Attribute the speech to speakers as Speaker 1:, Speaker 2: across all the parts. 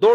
Speaker 1: 2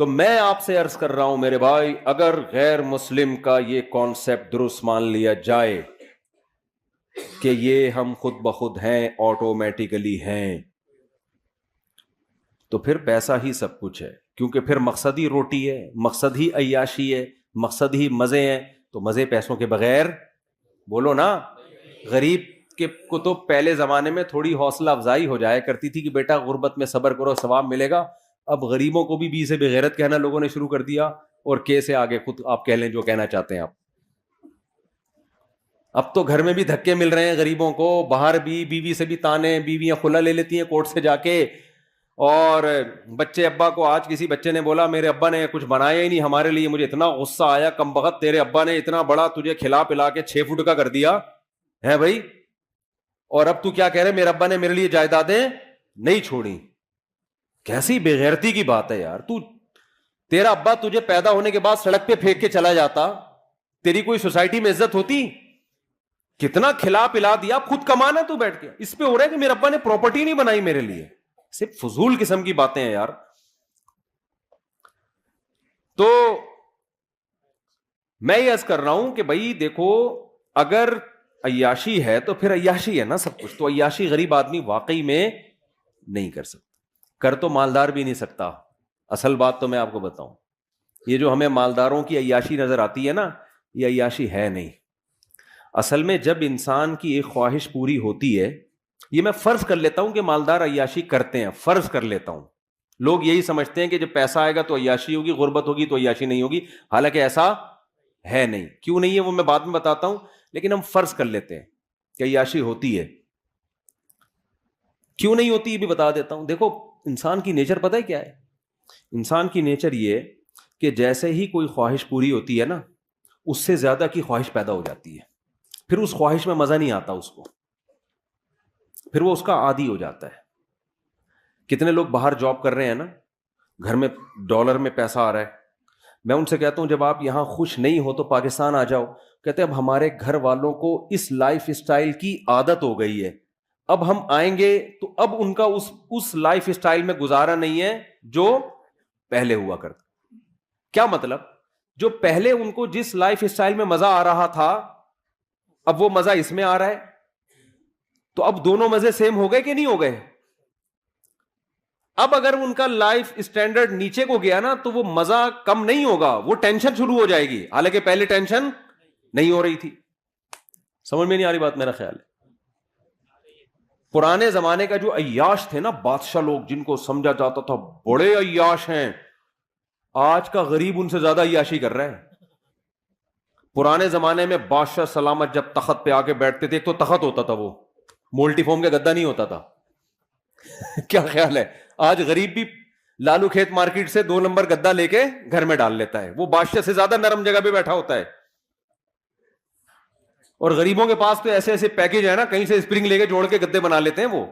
Speaker 1: تو میں آپ سے عرض کر رہا ہوں میرے بھائی، اگر غیر مسلم کا یہ کانسیپٹ درست مان لیا جائے کہ یہ ہم خود بخود ہیں، آٹومیٹیکلی ہیں، تو پھر پیسہ ہی سب کچھ ہے، کیونکہ پھر مقصد ہی روٹی ہے، مقصد ہی عیاشی ہے، مقصد ہی مزے ہیں. تو مزے پیسوں کے بغیر، بولو نا. غریب کو تو پہلے زمانے میں تھوڑی حوصلہ افزائی ہو جایا کرتی تھی کہ بیٹا غربت میں صبر کرو، ثواب ملے گا. اب غریبوں کو بھی بی سے بغیرت کہنا لوگوں نے شروع کر دیا، اور کے سے آگے خود آپ کہہ لیں جو کہنا چاہتے ہیں آپ. اب تو گھر میں بھی دھکے مل رہے ہیں غریبوں کو، باہر بھی بیوی سے بھی تانے، بیویاں خلا لے لیتی ہیں کورٹ سے جا کے. اور بچے ابا کو، آج کسی بچے نے بولا میرے ابا نے کچھ بنایا ہی نہیں ہمارے لیے، مجھے اتنا غصہ آیا، کم بخت تیرے ابا نے اتنا بڑا تجھے کھلا پلا کے 6 فٹ کا کر دیا ہے بھائی، اور اب تو کیا کہہ رہے میرے ابا نے میرے لیے جائیدادیں نہیں چھوڑی. کیسی بے غیرتی کی بات ہے یار. تیرا ابا تجھے پیدا ہونے کے بعد سڑک پہ پھینک کے چلا جاتا، تیری کوئی سوسائٹی میں عزت ہوتی؟ کتنا کھلا پلا دیا، خود کمانا تو بیٹھ کے. اس پہ ہو رہا ہے کہ میرے ابا نے پراپرٹی نہیں بنائی میرے لیے. صرف فضول قسم کی باتیں ہیں یار. تو میں یہ عرض کر رہا ہوں کہ بھائی دیکھو، اگر عیاشی ہے تو پھر عیاشی ہے نا سب کچھ. تو عیاشی غریب آدمی واقعی میں نہیں کر سکتا، کر تو مالدار بھی نہیں سکتا. اصل بات تو میں آپ کو بتاؤں، یہ جو ہمیں مالداروں کی عیاشی نظر آتی ہے نا، یہ عیاشی ہے نہیں. اصل میں جب انسان کی ایک خواہش پوری ہوتی ہے، یہ میں فرض کر لیتا ہوں کہ مالدار عیاشی کرتے ہیں، فرض کر لیتا ہوں. لوگ یہی سمجھتے ہیں کہ جب پیسہ آئے گا تو عیاشی ہوگی، غربت ہوگی تو عیاشی نہیں ہوگی. حالانکہ ایسا ہے نہیں. کیوں نہیں ہے وہ میں بعد میں بتاتا ہوں، لیکن ہم فرض کر لیتے ہیں کہ عیاشی ہوتی ہے. کیوں نہیں ہوتی یہ بھی بتا دیتا ہوں. دیکھو انسان کی نیچر پتہ ہے کیا ہے؟ انسان کی نیچر یہ کہ جیسے ہی کوئی خواہش پوری ہوتی ہے نا، اس سے زیادہ کی خواہش پیدا ہو جاتی ہے. پھر اس خواہش میں مزہ نہیں آتا اس کو، پھر وہ اس کا عادی ہو جاتا ہے. کتنے لوگ باہر جاب کر رہے ہیں نا، گھر میں ڈالر میں پیسہ آ رہا ہے. میں ان سے کہتا ہوں جب آپ یہاں خوش نہیں ہو تو پاکستان آ جاؤ. کہتے ہیں اب ہمارے گھر والوں کو اس لائف اسٹائل کی عادت ہو گئی ہے، اب ہم آئیں گے تو اب ان کا اس لائف اسٹائل میں گزارا نہیں ہے جو پہلے ہوا کرتا. کیا مطلب؟ جو پہلے ان کو جس لائف اسٹائل میں مزہ آ رہا تھا، اب وہ مزہ اس میں آ رہا ہے. تو اب دونوں مزے سیم ہو گئے کہ نہیں ہو گئے؟ اب اگر ان کا لائف اسٹینڈرڈ نیچے کو گیا نا تو وہ مزہ کم نہیں ہوگا، وہ ٹینشن شروع ہو جائے گی، حالانکہ پہلے ٹینشن نہیں ہو رہی تھی. سمجھ میں نہیں آ رہی بات؟ میرا خیال ہے پرانے زمانے کا جو عیاش تھے نا بادشاہ لوگ، جن کو سمجھا جاتا تھا بڑے عیاش ہیں، آج کا غریب ان سے زیادہ عیاشی کر رہا ہے. پرانے زمانے میں بادشاہ سلامت جب تخت پہ آ کے بیٹھتے تھے، تو تخت ہوتا تھا، وہ مولٹی فوم کا گدا نہیں ہوتا تھا. کیا خیال ہے؟ آج غریب بھی لالو کھیت مارکیٹ سے 2 نمبر گدا لے کے گھر میں ڈال لیتا ہے، وہ بادشاہ سے زیادہ نرم جگہ پہ بیٹھا ہوتا ہے. اور غریبوں کے پاس تو ایسے ایسے پیکج ہے نا، کہیں سے اسپرنگ لے کے جوڑ کے گدے بنا لیتے ہیں وہ.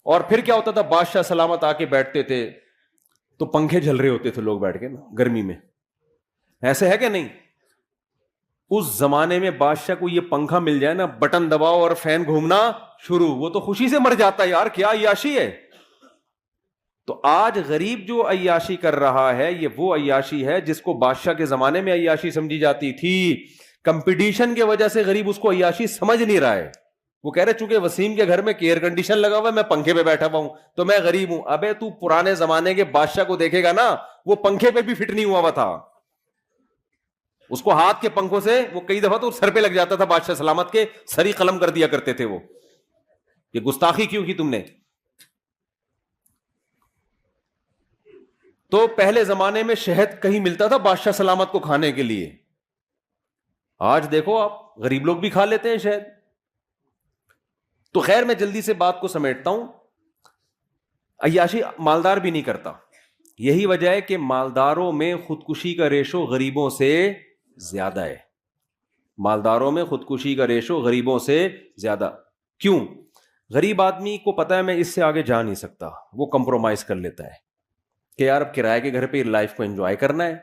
Speaker 1: اور پھر کیا ہوتا تھا، بادشاہ سلامت آ کے بیٹھتے تھے تو پنکھے جل رہے ہوتے تھے، لوگ بیٹھ کے نا گرمی میں. ایسے ہے کہ نہیں؟ اس زمانے میں بادشاہ کو یہ پنکھا مل جائے نا، بٹن دباؤ اور فین گھومنا شروع، وہ تو خوشی سے مر جاتا ہے یار، کیا عیاشی ہے. تو آج غریب جو عیاشی کر رہا ہے، یہ وہ عیاشی ہے جس کو بادشاہ کے زمانے میں عیاشی سمجھی جاتی تھی. کمپٹیشن کی وجہ سے غریب اس کو عیاشی سمجھ نہیں رہا ہے. وہ کہہ رہے چونکہ وسیم کے گھر میں ایئر کنڈیشن لگا ہوا ہے، میں پنکھے پہ بیٹھا ہوا ہوں تو میں غریب ہوں. ابے تو پرانے زمانے کے بادشاہ کو دیکھے گا نا، وہ پنکھے پہ بھی فٹ نہیں ہوا تھا. اس کو ہاتھ کے پنکھوں سے وہ کئی دفعہ تو سر پہ لگ جاتا تھا، بادشاہ سلامت کے سری قلم کر دیا کرتے تھے وہ، یہ گستاخی کیوں کی تم نے. تو پہلے زمانے میں شہد کہیں ملتا تھا بادشاہ سلامت کو کھانے کے لیے. آج دیکھو آپ غریب لوگ بھی کھا لیتے ہیں شہد. تو خیر میں جلدی سے بات کو سمیٹتا ہوں. عیاشی مالدار بھی نہیں کرتا. یہی وجہ ہے کہ مالداروں میں خودکشی کا ریشو غریبوں سے زیادہ ہے. مالداروں میں خودکشی کا ریشو غریبوں سے زیادہ. کیوں؟ غریب آدمی کو پتا ہے میں اس سے آگے جا نہیں سکتا، وہ کمپرومائز کر لیتا ہے کہ یار اب کرائے کے گھر پہ لائف کو انجوائے کرنا ہے،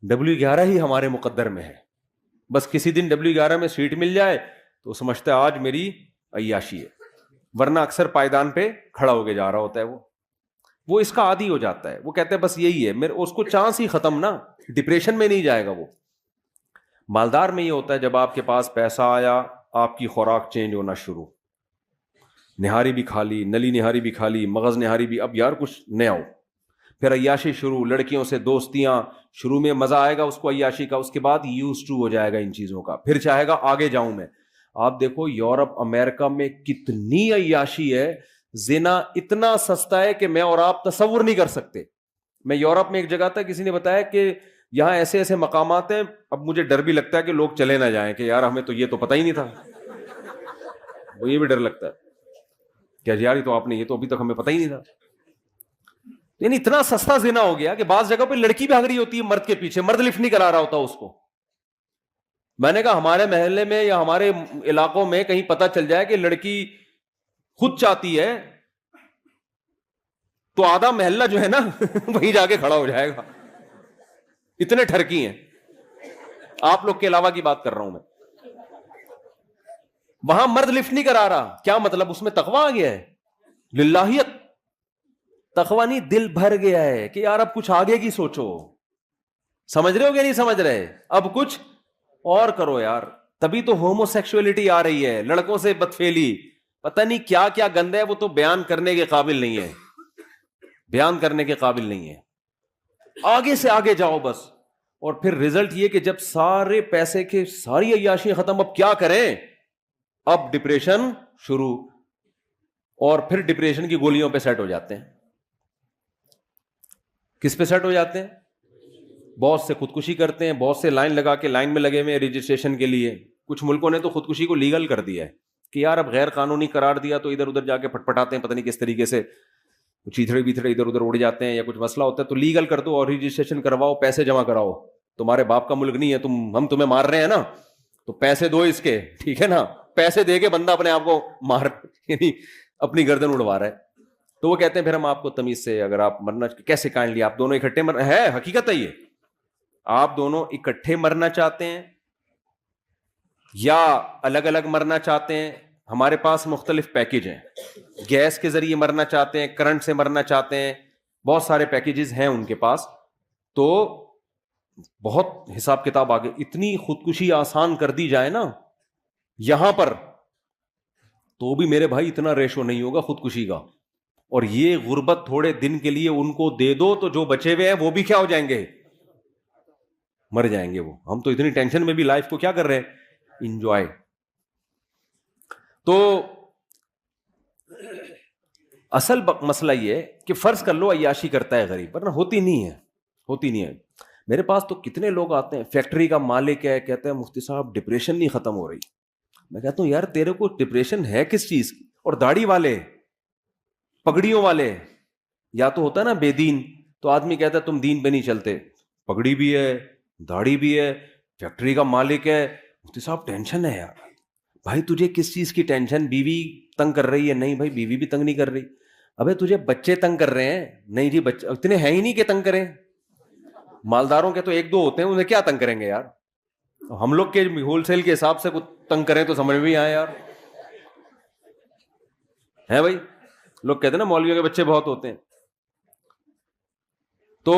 Speaker 1: W11 ہی ہمارے مقدر میں ہے، بس کسی دن W11 میں سیٹ مل جائے تو سمجھتا ہے آج میری عیاشی ہے، ورنہ اکثر پائیدان پہ کھڑا ہو کے جا رہا ہوتا ہے وہ. وہ اس کا عادی ہو جاتا ہے, وہ کہتے ہیں بس یہی ہے میرے, اس کو چانس ہی ختم نا, ڈپریشن میں نہیں جائے گا وہ. مالدار میں یہ ہوتا ہے جب آپ کے پاس پیسہ آیا, آپ کی خوراک چینج ہونا شروع, نہاری بھی کھا لی, نلی نہاری بھی کھا لی, مغز نہاری بھی, اب یار کچھ نیا ہو, پھر عیاشی شروع, لڑکیوں سے دوستیاں, شروع میں مزہ آئے گا اس کو عیاشی کا, اس کے بعد یوز ٹو ہو جائے گا ان چیزوں کا, پھر چاہے گا آگے جاؤں میں. آپ دیکھو یورپ امریکہ میں کتنی عیاشی ہے, زنا اتنا سستا ہے کہ میں اور آپ تصور نہیں کر سکتے. میں یورپ میں ایک جگہ تھا, کسی نے بتایا کہ یہاں ایسے ایسے مقامات ہیں, اب مجھے ڈر بھی لگتا ہے کہ لوگ چلے نہ جائیں کہ یار ہمیں تو یہ تو پتہ ہی نہیں تھا, وہ یہ بھی ڈر لگتا ہے کہ یار تو آپ نے یہ تو ابھی تک ہمیں پتہ ہی نہیں تھا. یعنی اتنا سستا زنا ہو گیا کہ بعض جگہ پہ لڑکی بھاگ رہی ہوتی ہے مرد کے پیچھے, مرد لفٹ نہیں کرا رہا ہوتا اس کو. میں نے کہا ہمارے محلے میں یا ہمارے علاقوں میں کہیں پتہ چل جائے کہ لڑکی خود چاہتی ہے تو آدھا محلہ جو ہے نا وہیں جا کے کھڑا ہو جائے گا, اتنے ٹھرکی ہیں. آپ لوگ کے علاوہ کی بات کر رہا ہوں میں. وہاں مرد لفٹ نہیں کرا رہا, کیا مطلب, اس میں تقویٰ آ گیا ہے, للہیت. تقویٰ نہیں, دل بھر گیا ہے کہ یار اب کچھ آگے کی سوچو. سمجھ رہے ہو کہ نہیں سمجھ رہے, اب کچھ اور کرو یار. تبھی تو ہومو سیکسولیٹی آ رہی ہے, لڑکوں سے بدفعلی, پتہ نہیں کیا کیا گند ہے, وہ تو بیان کرنے کے قابل نہیں ہے, بیان کرنے کے قابل نہیں ہے. آگے سے آگے جاؤ بس. اور پھر رزلٹ یہ کہ جب سارے پیسے کے ساری عیاشیاں ختم, اب کیا کریں, اب ڈپریشن شروع, اور پھر ڈپریشن کی گولیوں پہ سیٹ ہو جاتے ہیں. کس پہ سیٹ ہو جاتے ہیں؟ بہت سے خودکشی کرتے ہیں, بہت سے لائن لگا کے لائن میں لگے ہوئے رجسٹریشن کے لیے. کچھ ملکوں نے تو خودکشی کو لیگل کر دیا ہے کہ یار اب غیر قانونی قرار دیا تو ادھر ادھر جا کے پٹپٹاتے ہیں, پتہ نہیں کس طریقے سے چیتھڑے بیتھڑے ادھر ادھر اڑ جاتے ہیں, یا کچھ مسئلہ ہوتا ہے تو لیگل کر دو اور رجسٹریشن کرواؤ, پیسے جمع کراؤ. تمہارے باپ کا ملک نہیں ہے, ہم تمہیں مار رہے ہیں نا, تو پیسے دو اس کے, ٹھیک ہے نا. پیسے دے کے بندہ اپنے آپ کو مار, یعنی اپنی گردن اڑوا رہا ہے. تو وہ کہتے ہیں پھر ہم آپ کو تمیز سے, اگر آپ مرنا کیسے کائنڈلی, آپ دونوں اکٹھے ہے حقیقت ہے یہ, آپ دونوں اکٹھے مرنا چاہتے ہیں یا الگ الگ مرنا چاہتے ہیں. ہمارے پاس مختلف پیکیج ہیں, گیس کے ذریعے مرنا چاہتے ہیں, کرنٹ سے مرنا چاہتے ہیں, بہت سارے پیکیجز ہیں ان کے پاس. تو بہت حساب کتاب آگے, اتنی خودکشی آسان کر دی جائے نا یہاں پر, تو بھی میرے بھائی اتنا ریشو نہیں ہوگا خودکشی کا. اور یہ غربت تھوڑے دن کے لیے ان کو دے دو تو جو بچے ہوئے ہیں وہ بھی کیا ہو جائیں گے, مر جائیں گے وہ. ہم تو اتنی ٹینشن میں بھی لائف کو کیا کر رہے ہیں, انجوائے. تو اصل مسئلہ یہ کہ فرض کر لو عیاشی کرتا ہے غریب, ورنہ ہوتی نہیں ہے, ہوتی نہیں ہے. میرے پاس تو کتنے لوگ آتے ہیں, فیکٹری کا مالک ہے, کہتے ہیں مفتی صاحب ڈپریشن نہیں ختم ہو رہی. میں کہتا ہوں یار تیرے کو ڈپریشن ہے کس چیز کی؟ اور داڑھی والے, پگڑیوں والے, یا تو ہوتا ہے نا بے دین, تو آدمی کہتا ہے تم دین پہ نہیں چلتے, پگڑی بھی ہے, داڑھی بھی ہے, فیکٹری کا مالک ہے, مفتی صاحب ٹینشن ہے یار. بھائی تجھے کس چیز کی ٹینشن, بیوی تنگ کر رہی ہے؟ نہیں بھائی بیوی بھی تنگ نہیں کر رہی. ابے تجھے بچے تنگ کر رہے ہیں؟ نہیں جی بچے اتنے ہیں ہی نہیں کہ تنگ کریں. مالداروں کے تو ایک دو ہوتے ہیں, انہیں کیا تنگ کریں گے یار. ہم لوگ کے ہول سیل کے حساب سے کچھ تنگ کریں تو سمجھ میں آئے یار, ہے بھائی. لوگ کہتے ہیں نا مولویوں کے بچے بہت ہوتے ہیں. تو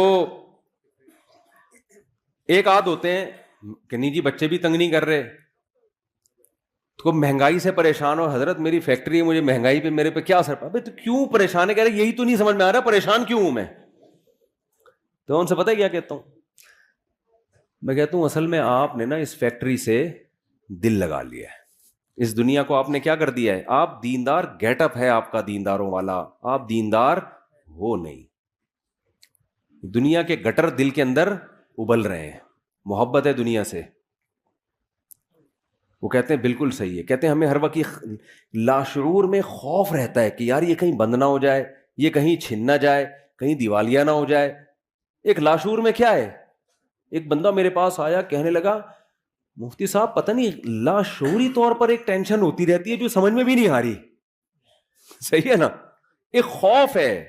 Speaker 1: ایک آدھ ہوتے ہیں کہ نہیں جی بچے بھی تنگ نہیں کر رہے, تو مہنگائی سے پریشان ہو, حضرت میری فیکٹری ہے, مجھے مہنگائی پہ میرے پہ کیا اثر پڑا. تو کیوں پریشان ہے, کہہ رہے یہی تو نہیں سمجھ میں آ رہا پریشان کیوں ہوں میں. تو ان سے پتہ ہے کیا کہتا ہوں میں, کہتا ہوں اصل میں آپ نے نا اس فیکٹری سے دل لگا لیا ہے, اس دنیا کو آپ نے کیا کر دیا ہے, آپ دیندار, گیٹ اپ ہے آپ کا دینداروں والا, آپ دیندار ہو نہیں. دنیا کے گٹر دل کے اندر ابل رہے ہیں, محبت ہے دنیا سے. وہ کہتے ہیں بالکل صحیح ہے, کہتے ہیں ہمیں ہر وقت لاشعور میں خوف رہتا ہے کہ یار یہ کہیں بند نہ ہو جائے, یہ کہیں چھن نہ جائے, کہیں دیوالیہ نہ ہو جائے. ایک لاشعور میں کیا ہے, ایک بندہ میرے پاس آیا, کہنے لگا مفتی صاحب پتہ نہیں لاشعوری طور پر ایک ٹینشن ہوتی رہتی ہے جو سمجھ میں بھی نہیں آ رہی. صحیح ہے نا, ایک خوف ہے.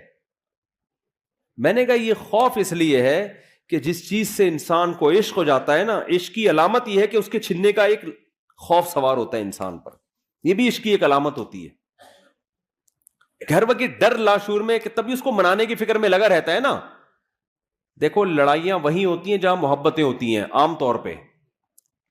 Speaker 1: میں نے کہا یہ خوف اس لیے ہے کہ جس چیز سے انسان کو عشق ہو جاتا ہے نا, عشق کی علامت یہ ہے کہ اس کے چھننے کا ایک خوف سوار ہوتا ہے انسان پر. یہ بھی عشق کی ایک علامت ہوتی ہے. گھر وقت ڈر لاشعور میں کہ تبھی اس کو منانے کی فکر میں لگا رہتا ہے نا. دیکھو لڑائیاں وہیں ہوتی ہیں جہاں محبتیں ہوتی ہیں عام طور پہ.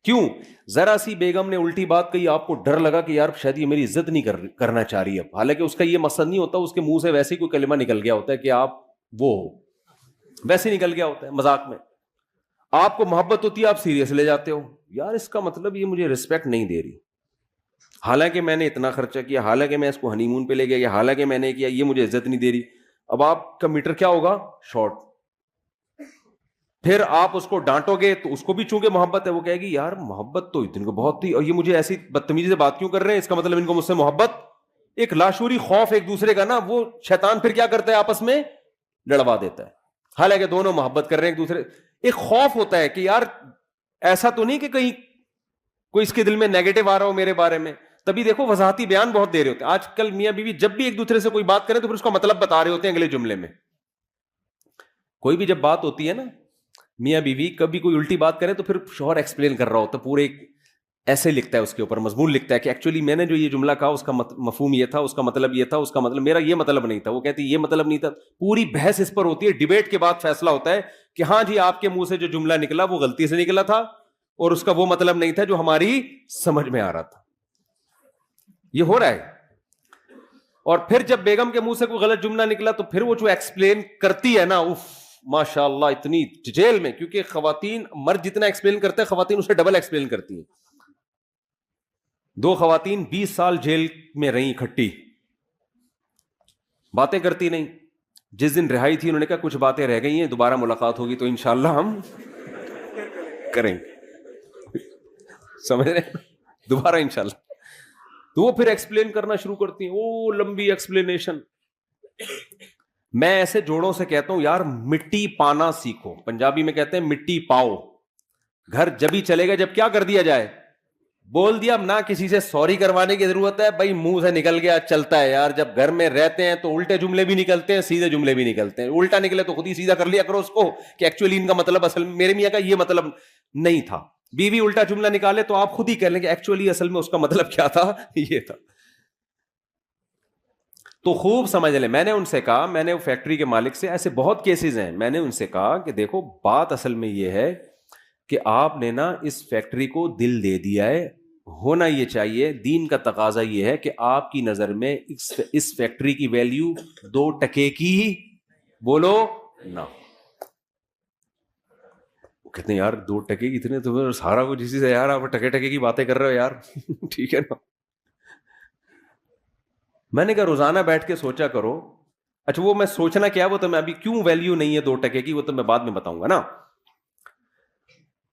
Speaker 1: کیوں؟ ذرا سی بیگم نے الٹی بات کہی, آپ کو ڈر لگا کہ یار شاید یہ میری عزت نہیں کرنا چاہ رہی اب, حالانکہ اس کا یہ مقصد نہیں ہوتا, اس کے منہ سے ویسے ہی کوئی کلمہ نکل گیا ہوتا ہے کہ آپ وہ ہو, ویسے نکل گیا ہوتا ہے مذاق میں. آپ کو محبت ہوتی ہے, آپ سیریس لے جاتے ہو, یار اس کا مطلب یہ مجھے رسپیکٹ نہیں دے رہی, حالانکہ میں نے اتنا خرچہ کیا, حالانکہ میں اس کو ہنی مون پہ لے گیا, حالانکہ میں نے کیا, یہ مجھے عزت نہیں دے رہی. اب آپ کا میٹر کیا ہوگا؟ شارٹ. پھر آپ اس کو ڈانٹو گے تو اس کو بھی چونکہ محبت ہے, وہ کہے گی یار محبت تو اتنی کو بہت تھی, اور یہ مجھے ایسی بدتمیزی سے بات کیوں کر رہے ہیں, اس کا مطلب ان کو مجھ سے محبت. ایک لاشعوری خوف ایک دوسرے کا نا, وہ شیطان پھر کیا کرتا ہے, آپس میں لڑوا دیتا ہے, حالانکہ دونوں محبت کر رہے ہیں ایک دوسرے. ایک خوف ہوتا ہے کہ یار ایسا تو نہیں کہ کہیں کوئی اس کے دل میں نیگیٹو آ رہا ہو میرے بارے میں. تبھی دیکھو وضاحتی بیان بہت دے رہے ہوتے ہیں آج کل میاں بیوی, جب بھی ایک دوسرے سے کوئی بات کریں تو پھر اس کا مطلب بتا رہے ہوتے ہیں اگلے جملے میں. کوئی بھی جب بات ہوتی ہے نا میاں بیوی, کبھی کوئی الٹی بات کرے تو پھر شوہر ایکسپلین کر رہا ہوتا ہے, پورے ایسے لکھتا ہے اس کے اوپر مضمون لکھتا ہے کہ ایکچولی میں نے جو یہ جملہ کہا اس کا مفہوم یہ تھا, اس کا مطلب یہ تھا, اس کا مطلب میرا یہ مطلب نہیں تھا, وہ کہتی یہ مطلب نہیں تھا. پوری بحث اس پر ہوتی ہے, ڈیبیٹ کے بعد فیصلہ ہوتا ہے کہ ہاں جی آپ کے منہ سے جو جملہ نکلا وہ غلطی سے نکلا تھا, اور اس کا وہ مطلب نہیں تھا جو ہماری سمجھ میں آ رہا تھا. یہ ہو رہا ہے. اور پھر جب بیگم کے منہ سے کوئی غلط جملہ نکلا تو پھر وہ جو ایکسپلین کرتی ہے نا, ماشاء اللہ اتنی ڈیٹیل میں, کیونکہ خواتین مرد جتنا ایکسپلین کرتے ہیں خواتین اسے ڈبل ایکسپلین کرتی ہیں. 2 خواتین 20 سال جیل میں رہیں اکٹھی, باتیں کرتی نہیں. جس دن رہائی تھی انہوں نے کہا کچھ باتیں رہ گئی ہیں, دوبارہ ملاقات ہوگی تو انشاءاللہ ہم کریں گے, سمجھ رہے ہیں, دوبارہ انشاءاللہ. تو وہ پھر ایکسپلین کرنا شروع کرتی ہیں, وہ لمبی ایکسپلینیشن. میں ایسے جوڑوں سے کہتا ہوں یار مٹی پانا سیکھو, پنجابی میں کہتے ہیں مٹی پاؤ. گھر جب ہی چلے گا جب کیا کر دیا جائے, بول دیا, نہ کسی سے سوری کروانے کی ضرورت ہے, بھائی منہ سے نکل گیا چلتا ہے یار. جب گھر میں رہتے ہیں تو الٹے جملے بھی نکلتے ہیں, سیدھے جملے بھی نکلتے ہیں. الٹا نکلے تو خود ہی سیدھا کر لیا کرو اس کو کہ ایکچولی ان کا مطلب اصل میں میرے میاں کا یہ مطلب نہیں تھا. بیوی الٹا جملہ نکالے تو آپ خود ہی کہہ لیں کہ ایکچولی اصل میں اس کا مطلب کیا تھا, یہ تھا. تو خوب سمجھ لیں. میں نے ان سے کہا, میں نے فیکٹری کے مالک سے, ایسے بہت کیسز ہیں, میں نے ان سے کہا کہ دیکھو بات اصل میں یہ ہے کہ آپ نے نا اس فیکٹری کو دل دے دیا ہے, ہونا یہ چاہیے, دین کا تقاضا یہ ہے کہ آپ کی نظر میں اس فیکٹری کی ویلیو 2 ٹکے کی بولو نہ. کہتے ہیں یار 2 ٹکے کی اتنے, تو سارا کچھ اسی سے, یار آپ ٹکے ٹکے کی باتیں کر رہے ہو یار. ٹھیک ہے نا. میں نے کہا روزانہ بیٹھ کے سوچا کرو. اچھا وہ میں سوچنا کیا, وہ تو میں ابھی کیوں ویلیو نہیں ہے 2 ٹکے کی, وہ تو میں بعد میں بتاؤں گا نا.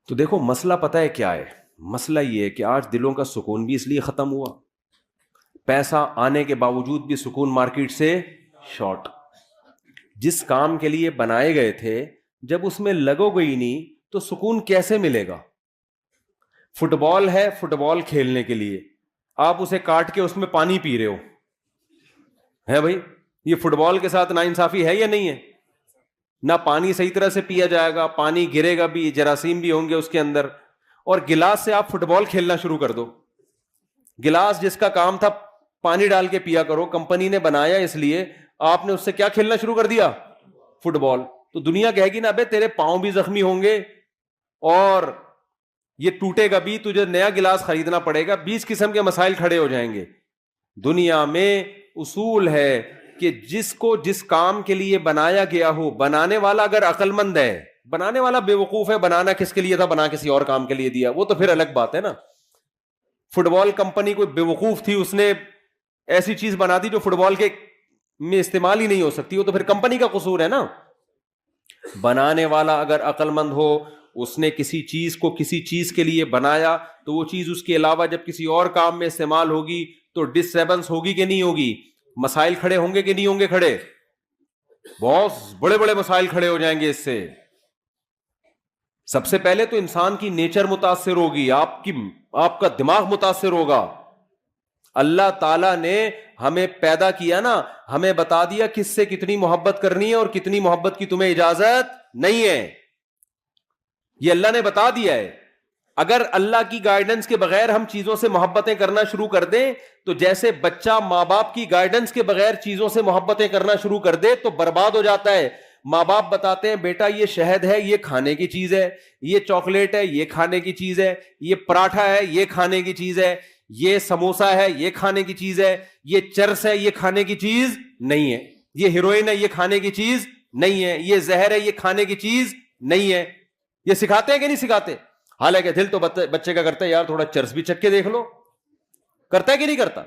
Speaker 1: تو دیکھو مسئلہ پتہ ہے کیا ہے, مسئلہ یہ ہے کہ آج دلوں کا سکون بھی اس لیے ختم ہوا, پیسہ آنے کے باوجود بھی سکون مارکیٹ سے شارٹ. جس کام کے لیے بنائے گئے تھے جب اس میں لگو گئی نہیں تو سکون کیسے ملے گا. فٹ بال ہے, فٹ بال کھیلنے کے لیے آپ اسے کاٹ کے اس میں پانی پی رہے ہو, ہے بھائی, یہ فٹ بال کے ساتھ ناانصافی ہے یا نہیں ہے؟ نہ پانی صحیح طرح سے پیا جائے گا, پانی گرے گا بھی, جراثیم بھی ہوں گے اس کے اندر. اور گلاس سے آپ فٹ بال کھیلنا شروع کر دو. گلاس جس کا کام تھا پانی ڈال کے پیا کرو, کمپنی نے بنایا اس لیے, آپ نے اس سے کیا کھیلنا شروع کر دیا, فٹ بال. تو دنیا کہے گی نا ابے تیرے پاؤں بھی زخمی ہوں گے اور یہ ٹوٹے گا بھی, تجھے نیا گلاس خریدنا پڑے گا, 20 قسم کے مسائل کھڑے ہو جائیں گے. دنیا میں اصول ہے کہ جس کو جس کام کے لیے بنایا گیا ہو, بنانے والا اگر عقل مند ہے, بنانے والا بے وقوف ہے, بنانا کس کے لیے تھا, بنا کسی اور کام کے لیے دیا, وہ تو پھر الگ بات ہے نا. فٹ بال کمپنی کوئی بے وقوف تھی, اس نے ایسی چیز بنا دی جو فٹ بال کے میں استعمال ہی نہیں ہو سکتی, وہ تو پھر کمپنی کا قصور ہے نا. بنانے والا اگر عقل مند ہو, اس نے کسی چیز کو کسی چیز کے لیے بنایا تو وہ چیز اس کے علاوہ جب کسی اور کام میں استعمال ہوگی تو ڈسٹربنس ہوگی کہ نہیں ہوگی, مسائل کھڑے ہوں گے کہ نہیں ہوں گے کھڑے, بہت بڑے بڑے مسائل کھڑے ہو جائیں گے اس سے. سب سے پہلے تو انسان کی نیچر متاثر ہوگی, آپ کا دماغ متاثر ہوگا. اللہ تعالیٰ نے ہمیں پیدا کیا نا, ہمیں بتا دیا کس سے کتنی محبت کرنی ہے اور کتنی محبت کی تمہیں اجازت نہیں ہے, یہ اللہ نے بتا دیا ہے. اگر اللہ کی گائیڈنس کے بغیر ہم چیزوں سے محبتیں کرنا شروع کر دیں تو جیسے بچہ ماں باپ کی گائیڈنس کے بغیر چیزوں سے محبتیں کرنا شروع کر دے تو برباد ہو جاتا ہے. ماں باپ بتاتے ہیں بیٹا یہ شہد ہے یہ کھانے کی چیز ہے, یہ چاکلیٹ ہے یہ کھانے کی چیز ہے, یہ پراٹھا ہے یہ کھانے کی چیز ہے, یہ سموسا ہے یہ کھانے کی چیز ہے, یہ چرس ہے یہ کھانے کی چیز نہیں ہے, یہ ہیروئن ہے یہ کھانے کی چیز نہیں ہے, یہ زہر ہے یہ کھانے کی چیز نہیں ہے. یہ سکھاتے ہیں کہ نہیں سکھاتے؟ حالانکہ دل تو بچے کا کرتا ہے یار تھوڑا چرس بھی چکھ کے دیکھ لو, کرتا ہے کہ نہیں کرتا؟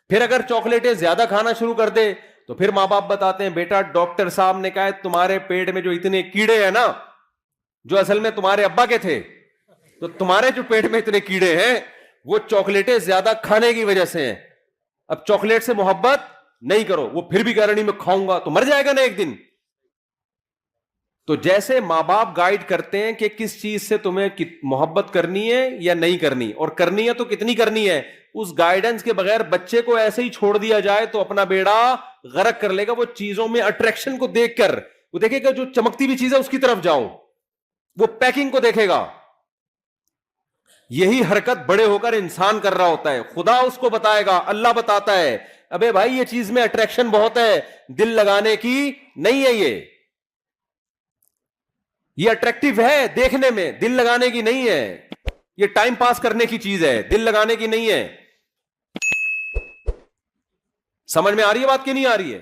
Speaker 1: پھر اگر چاکلیٹیں زیادہ کھانا شروع کر دے تو پھر ماں باپ بتاتے ہیں بیٹا ڈاکٹر صاحب نے کہا ہے تمہارے پیٹ میں جو اتنے کیڑے ہیں نا جو اصل میں تمہارے ابا کے تھے, تو تمہارے جو پیٹ میں اتنے کیڑے ہیں وہ چاکلیٹیں زیادہ کھانے کی وجہ سے ہیں. اب چاکلیٹ سے محبت نہیں کرو. وہ پھر بھی کہہ رہا نہیں میں کھاؤں گا, تو مر جائے گا نا ایک دن. تو جیسے ماں باپ گائیڈ کرتے ہیں کہ کس چیز سے تمہیں محبت کرنی ہے یا نہیں کرنی, اور کرنی ہے تو کتنی کرنی ہے, اس گائیڈنس کے بغیر بچے کو ایسے ہی چھوڑ دیا جائے تو اپنا بیڑا غرق کر لے گا. وہ چیزوں میں اٹریکشن کو دیکھ کر وہ دیکھے گا جو چمکتی بھی چیز ہے اس کی طرف جاؤں, وہ پیکنگ کو دیکھے گا. یہی حرکت بڑے ہو کر انسان کر رہا ہوتا ہے. خدا اس کو بتائے گا, اللہ بتاتا ہے ابے بھائی یہ چیز میں اٹریکشن بہت ہے, دل لگانے کی نہیں ہے, یہ اٹریکٹیو ہے دیکھنے میں, دل لگانے کی نہیں ہے, یہ ٹائم پاس کرنے کی چیز ہے, دل لگانے کی نہیں ہے. سمجھ میں آ رہی ہے بات کہ نہیں آ رہی ہے؟